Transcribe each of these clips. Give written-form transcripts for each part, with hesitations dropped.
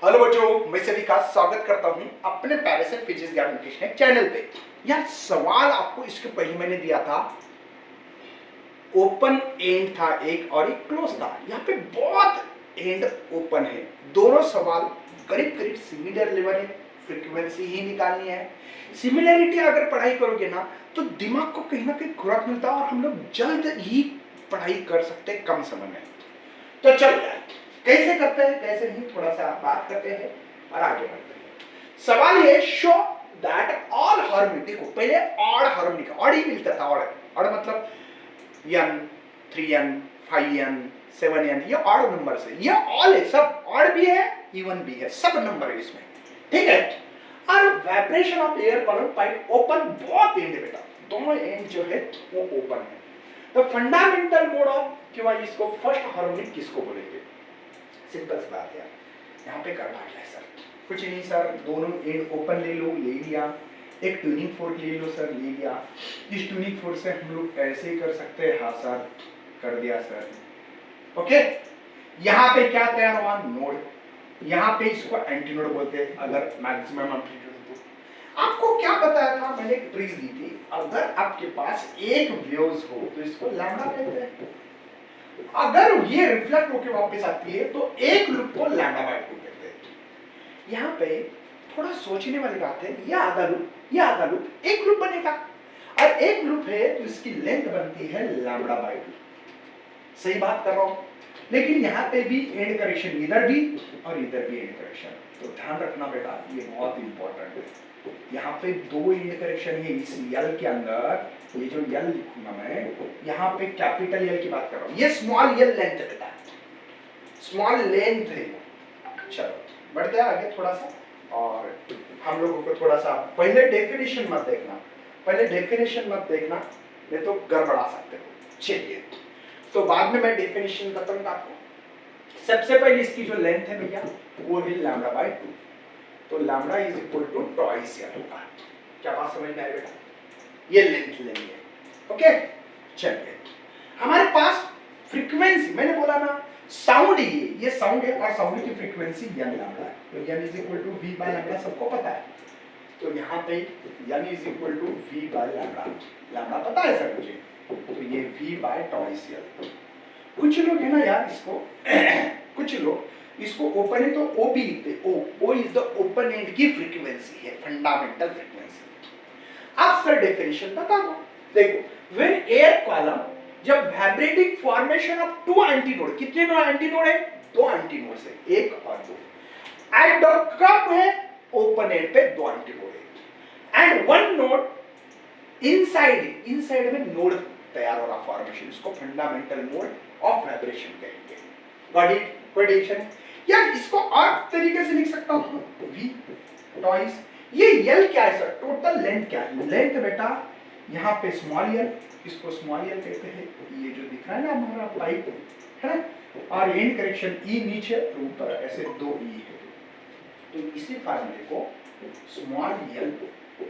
Hello बच्चों, मैं सभी का स्वागत करता हूं अपने पैरासाइट फिजिक्स ज्ञान मुकेश चैनल पे। यार सवाल आपको इसके पहले मैंने दिया था, ओपन एंड था एक और एक क्लोज था। यहाँ पे बहुत एंड ओपन है, दोनों सवाल करीब करीब सिमिलर लेवल है, फ्रीक्वेंसी ही निकालनी है। सिमिलरिटी अगर पढ़ाई करोगे ना तो दिमाग को कहीं ना कहीं खुराक मिलता है और हम लोग जल्द ही पढ़ाई कर सकते हैं कम समय में। तो चल यार, कैसे करते हैं कैसे नहीं थोड़ा सा बात करते हैं और आगे बढ़ते हैं। सवाल ये, शो दैट ऑल हार्मोनी, देखो पहले ऑड हार्मोनी का ऑड ही मिलता था। ऑड मतलब n 3n 5n 7n, ये ऑड नंबर से, ये ऑल है, सब ऑड भी है इवन भी है, सब नंबर है इसमें, ठीक है। और vibration of air balloon pipe open, बहुत एंड है बेटा, दोनों एंड जो है वो ओपन है। तो फंडामेंटल मोड ऑफ कि इसको फर्स्ट हार्मोनिक किसको बोलेंगे? सिंपल सी बात है, यहाँ पे करना क्या है सर? कुछ नहीं सर, दोनों एंड ओपन ले लो, ले लिया। एक ट्यूनिंग फोर्क ले लो सर, ले लिया। इस ट्यूनिंग फोर्क से हम लोग ऐसे ही कर सकते हैं, हाँ सर कर दिया सर। ओके, यहाँ पे क्या तैयार हुआ? नोड। यहाँ पे इसको एंटी नोड बोलते हैं अगर मैक्सिमम एम्पलीट्यूड हो। आपको क्या बताया था मैंने? एक ट्रीज दी थी, अगर आपके पास एक वेव्स हो तो इसको लैम्डा कहते हैं। अगर ये रिफ्लेक्ट होकर वापस आती है तो एक लूप को लैम्डा बाय 2 कहते हैं। यहाँ पे थोड़ा सोचने वाली बात है, ये आधा लूप एक लूप बनेगा, और एक लूप है तो इसकी लेंथ बनती है लैम्डा बाय 2। सही बात कर रहा हूं? लेकिन यहाँ पे भी एंड करेक्शन, इधर भी और इधर भी एंड करेक्शन, तो ध्यान रखना बेटा, ये बहुत इंपॉर्टेंट है। यहाँ पे दो एंड करेक्शन है इस यल के अंदर। ये जो यल लिखूंगा मैं, यहाँ पे कैपिटल यल की बात कर रहा हूँ, ये स्मॉल यल लेंथ बेटा, स्मॉल लेंथ है। चलो बढ़ते हैं आगे थोड़ा सा, और हम लोगों को थोड़ा सा पहले डेफिनेशन मत देखना, नहीं तो गड़बड़ा सकते हो। चलिए, तो बाद में मैं डेफिनेशन बताऊंगा आपको। सबसे पहले इसकी जो लेंथ है भैया वो है लैम्डा बाय 2, तो lambda is equal to twice L होगा। क्या बात समझ में आई बेटा? ये लेंथ लेंगे, ओके। चलिए, हमारे पास फ्रीक्वेंसी, मैंने बोला ना साउंड, ये साउंड है और साउंड की फ्रीक्वेंसी n लैम्डा है, तो n is equal to v by lambda सबको पता है। तो यहाँ पे n is equal to v by lambda पता है सर मुझे, तो ये v बाय ट्वाइस यल। कुछ लोग है ना यार इसको कुछ लोग इसको ओपन है तो ओ भी लिखते, O is the open end की फ्रीक्वेंसी है, फंडामेंटल फ्रीक्वेंसी। अब सर डेफिनेशन बता दो। देखो, व्हेन एयर कॉलम, जब vibrating formation of two antinode, कितने एंटीनोड है? दो एंटीनोड से, एक और दो। एट द कप है ओपन एंड पे दो एंटीनोड है, एंड वन नोड इनसाइड में नोड तैयार हो रहा फॉर्मेशन, इसको फंडामेंटल मोड ऑफ वाइब्रेशन कहेंगे। Got it? कोई टेंशन? यार इसको और तरीके से लिख सकता हूं, v ट्वाइस, ये l क्या है सर? टोटल लेंथ क्या है? लेंथ बेटा यहाँ पे स्मॉल l, इसको स्मॉल l कहते हैं। ये जो दिख रहा है ना हमारा पाइप है ना, और एंड करेक्शन e नीचे ऊपर, ऐसे दो e है, तो इसी फार्मूले को small l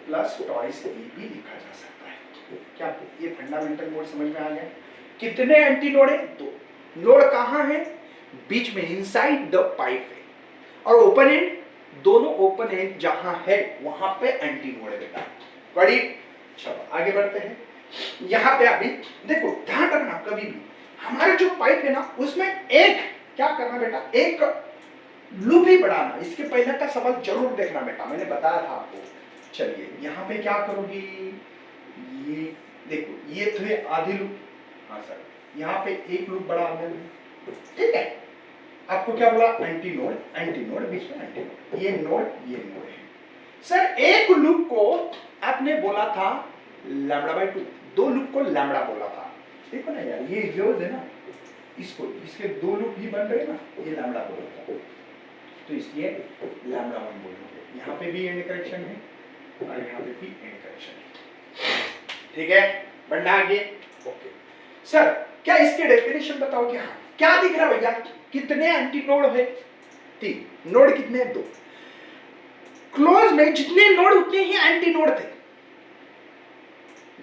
plus twice e भी लिखा जा सकता है। क्या ये फंडामेंटल मोड समझ में आ गया? कितने एंटी नोड है? दो। नोड कहाँ है? बीच में, इनसाइड द पाइप है, और ओपन एंड, दोनों ओपन एंड जहां है वहां पे एंटी नोड है बेटा। बड़ी, चलो आगे बढ़ते हैं। यहाँ पे अभी देखो, ध्यान रखना, कभी भी हमारे जो पाइप है ना उसमें एक क्या करना बेटा, एक लूप ही बढ़ाना। इसके पहले का सवाल जरूर देखना बेटा, मैंने बताया था आपको। चलिए, यहाँ पे क्या करोगी, ये देखो, ये तो है आधी लूप, हाँ सर, यहाँ पे एक लूप बढ़ा देना, ठीक है। आपको क्या बोला? एंटी नोड, बीच में एंटी नोड, ये नोड है। सर एक लूप को आपने बोला था लैम्डा बाय 2, दो लूप को लैम्डा बोला था। देखो ना यार, ये जो है ना, इसको, इसके दो लूप ही बन रहे ना, ये लैम्डा बोला था, तो इसलिए लैम्डा 1 बोलेंगे। यहाँ पे भी एंड करेक्शन है और यहाँ पे भी एंड करेक्शन है, ठीक है। बढ़ना आगे, ओके। सर क्या इसके डेफिनेशन बताओ कि हाँ क्या दिख रहा है भैया? कितने एंटी नोड है? 3। नोड कितने? 2। क्लोज में जितने नोड उतने ही एंटी नोड थे,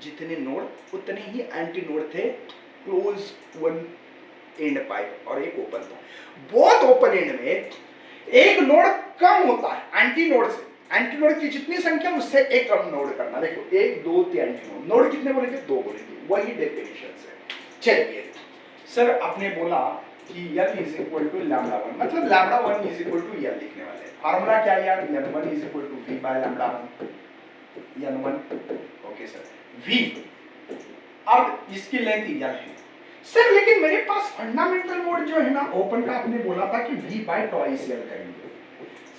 जितने नोड उतने ही एंटी नोड थे। क्लोज वन एंड पाइप और एक ओपन था। बहुत ओपन एंड में एक नोड कम होता है एंटी नोड से, एंटी नोड की जितनी संख्या उससे एक कम नोड करना। देखो 1 2 3 एंटी नोड, नोड कितने बोलेंगे? 2 बोलेंगे, वही डेफिनेशन से। चलिए सर आपने बोला कि L is equal to lambda 1, मतलब lambda 1 is equal to L लिखने वाले हैं। फार्मूला क्या है यार? N1 is equal to V by lambda 1, N1 okay sir V। अब इसकी लेंथ L है सर, लेकिन मेरे पास फंडामेंटल मोड जो है ना ओपन का, आपने बोला था कि V बाय टॉइस L करेंगे।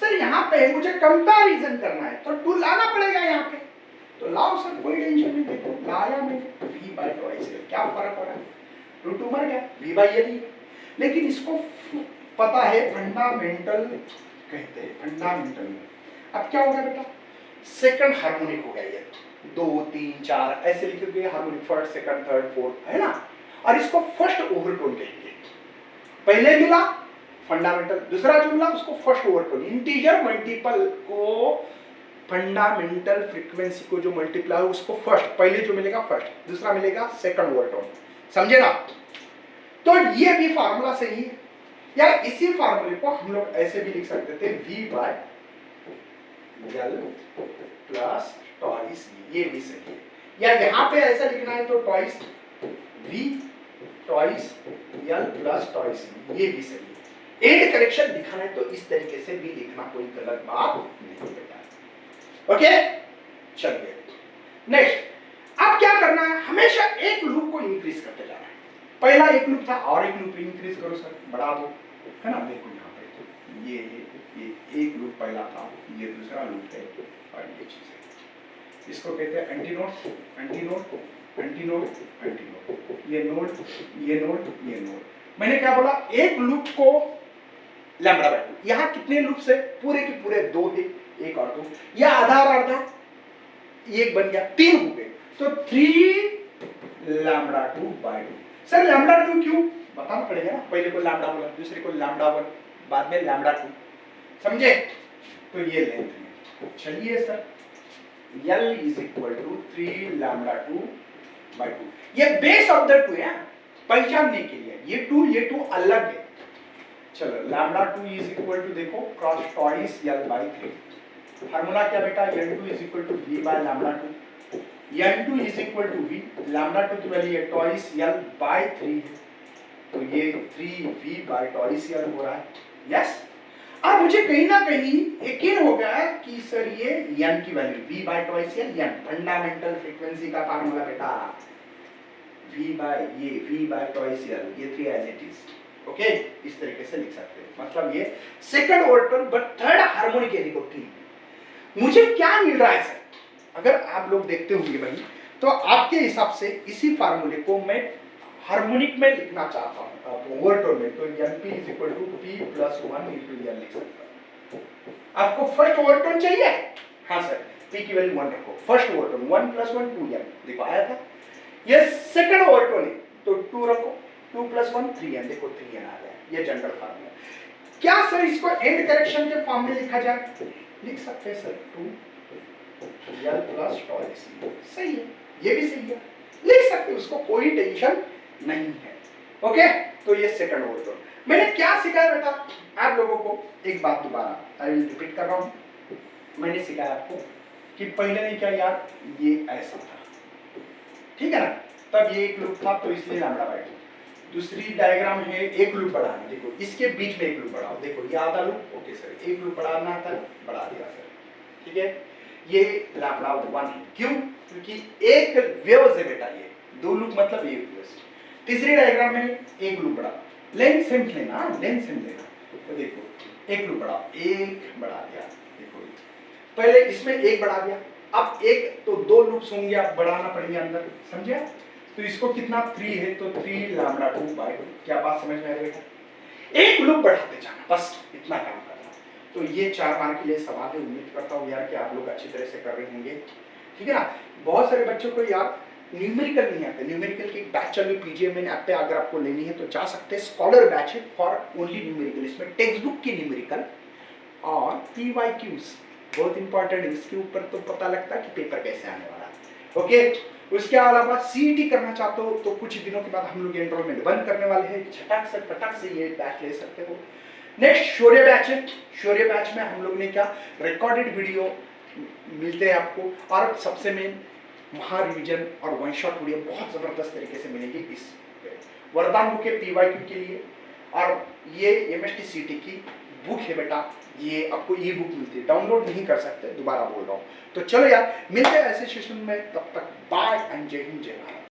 सर यहाँ पे मुझे कंपैरिजन करना है तो 2 लाना पड़ेगा यहाँ पे, तो लाओ सर, कोई टेंशन नहीं। देखो लाया मैंने V बाय टॉइस L, क्या फर्क पड़ा? 2 मर गया, V बाय L ही। लेकिन इसको पता है फंडामेंटल कहते हैं, फंडामेंटल। अब क्या होगा बेटा? सेकंड हार्मोनिक हो गया ये, 2 3 4 ऐसे लिखोगे, harmonic first second third fourth, है ना? और इसको फर्स्ट ओवरटोन कहेंगे। पहले मिला फंडामेंटल, दूसरा जो मिला उसको फर्स्ट ओवरटोन। इंटीजर मल्टीपल को फंडामेंटल फ्रीक्वेंसी को जो मल्टीप्लाई है उसको फर्स्ट, पहले जो मिलेगा फर्स्ट, दूसरा मिलेगा सेकंड ओवरटोन, समझे ना? तो ये भी फार्मूला सही है या इसी फार्मूले को हम लोग ऐसे भी लिख सकते थे, V by L plus twice, ये भी सही है। या यहाँ पे ऐसा लिखना है तो twice V twice L plus twice, ये भी सही है। एंड करेक्शन दिखाना है तो इस तरीके से भी लिखना, कोई गलत बात नहीं बेटा। ओके चलिए नेक्स्ट। अब क्या करना है? हमेशा एक लूप को इंक्रीज करते जाना है। पहला एक लूप था और एक लूप इंक्रीज करो सर, बढ़ा दो, है ना? देखो यहाँ पे ये एक लूप पहला था, ये दूसरा लूप है और ये चीज है, इसको कहते हैं एंटीनोड, एंटीनोड एंटीनोड एंटीनोड, ये नोड ये नोड ये नोड। मैंने क्या बोला? एक लूप को लैम्बडा बाय 2, यहाँ कितने लूप से? पूरे के पूरे 2 है, 1 और 2, या आधा और आधा, एक बन गया, 3 हो गए, तो 3 लैम्बडा 2 बाय 2। सर लैम्बडा 2 क्यों? बताना पड़ेगा ना, पहले को लैम्बडा बोला, दूसरे को लैम्बडा 1, बाद में लैम्बडा 2, समझे? तो ये लेंथ है। चलिए sir L is equal to 3 lambda 2 by 2, ये बेस ऑफ द 2 है, पहचानने के लिए ये 2 अलग है। चलो लैम्बडा 2 इज इक्वल टू, देखो cross twice L by 3। Formula क्या बेटा? N2 is equal to V by lambda 2, N2 is equal to V, lambda 2 की वैल्यू है टॉइस L बाय 3 है, तो ये 3V बाय टॉइस L हो रहा है। यस, अब मुझे कहीं ना कहीं यकीन हो गया कि सर ये N की value V by twice L, N fundamental frequency का फार्मूला बेटा, V बाय टॉइस L, ये 3 एज इट इज। ओके इस तरीके से लिख सकते हैं, मतलब ये second overtone but third harmonic है। देखो ठीक, मुझे क्या मिल रहा है सर? अगर आप लोग देखते होंगे भाई, तो आपके हिसाब से इसी फार्मूले को मैं हार्मोनिक में लिखना चाहता हूं ओवरटोन में, तो Np is equal to P plus 1 into L लिख सकता हूं। आपको फर्स्ट ओवरटोन चाहिए? हाँ सर, P की वैल्यू 1 रखो, फर्स्ट ओवरटोन 1 प्लस 1 2L, देखो आया था। ये सेकंड ओवरटोन है तो 2 रखो, 2 प्लस 1 3N, देखो 3N आ गया, ये जनरल फार्मूला। क्या सर इसको एंड करेक्शन के फॉर्म में लिखा जाए? लिख सकते हैं सर 2L प्लस टॉइस, सही है, ये भी सही है, लिख सकते हैं, उसको कोई टेंशन नहीं है। ओके तो ये सेकंड ओवरटोन। मैंने क्या सिखाया बेटा आप लोगों को? एक बात दोबारा आई विल रिपीट कर रहा हूं, मैंने सिखाया आपको कि पहले नहीं क्या यार, ये ऐसा था, ठीक है ना? तब ये एक लूप था तो इसलिए लैम्बडा बाय 2। दूसरी डायग्राम है एक लूप बढ़ाना, देखो इसके बीच में एक लूप बढ़ाओ, देखो ये आधा लूप, ओके सर एक लूप बढ़ाना था, बढ़ा दिया सर, ठीक है? ये लैम्बडा 1 है, क्यों? क्योंकि एक वेव्स है बेटा, ये 2 लूप मतलब एक वेव्स। तीसरी डायग्राम में एक लूप बढ़ा, लेंथ सेम लेना, लेंथ सेम लेना, तो देखो एक लूप बढ़ा, एक बढ़ा दिया, देखो पहले इसमें एक बढ़ा दिया, अब एक तो 2 लूप्स होंगे, अब बढ़ाना पड़ेंगे अंदर, समझे? तो इसको कितना 3 है तो 3 लैम्बडा 2 बाय 2। क्या बात समझ में आ रही है? एक लूप बढ़ाते जाना, बस इतना काम करना। तो ये 4 मार्क के लिए सवाल है, उम्मीद करता हूँ यार कि आप लोग अच्छी तरह से कर रहे होंगे, ठीक है ना? बहुत सारे बच्चों को यार न्यूमेरिकल नहीं आते, न्यूमेरिकल की एक बैच चल रही पीजीएमएन ऐप पे, अगर आपको लेनी है तो जा सकते हैं, स्कॉलर बैच है फॉर ओनली न्यूमेरिकल, इसमें टेक्स्ट बुक की न्यूमेरिकल और पीवाईक्यूज बहुत इंपॉर्टेंट है, इसके ऊपर तो पता लगता है कि पेपर कैसे आने वाला है। ओके उसके अलावा सीईटी करना चाहते हो तो कुछ दिनों के बाद हम लोग एनरोलमेंट बंद करने वाले हैं, झटाक से फटाक से ये बैच ले सकते हो। नेक्स्ट शौर्य बैच है। शौर्य बैच में हम लोग ने क्या रिकॉर्डेड वीडियो मिलते हैं आपको, और सबसे मेन महा रिवीजन और वन शॉट वीडियो बहुत जबरदस्त तरीके से मिलेगी इस वरदान बुक है पीवाईक्यू के लिए। और ये एमएसटी सीटी की बुक है बेटा, ये आपको ई बुक मिलती है, डाउनलोड नहीं कर सकते, दोबारा बोल रहा हूँ। तो चलो यार मिलते हैं ऐसे सेशन में, तब तक बाय एंड जय हिंद जय भारत।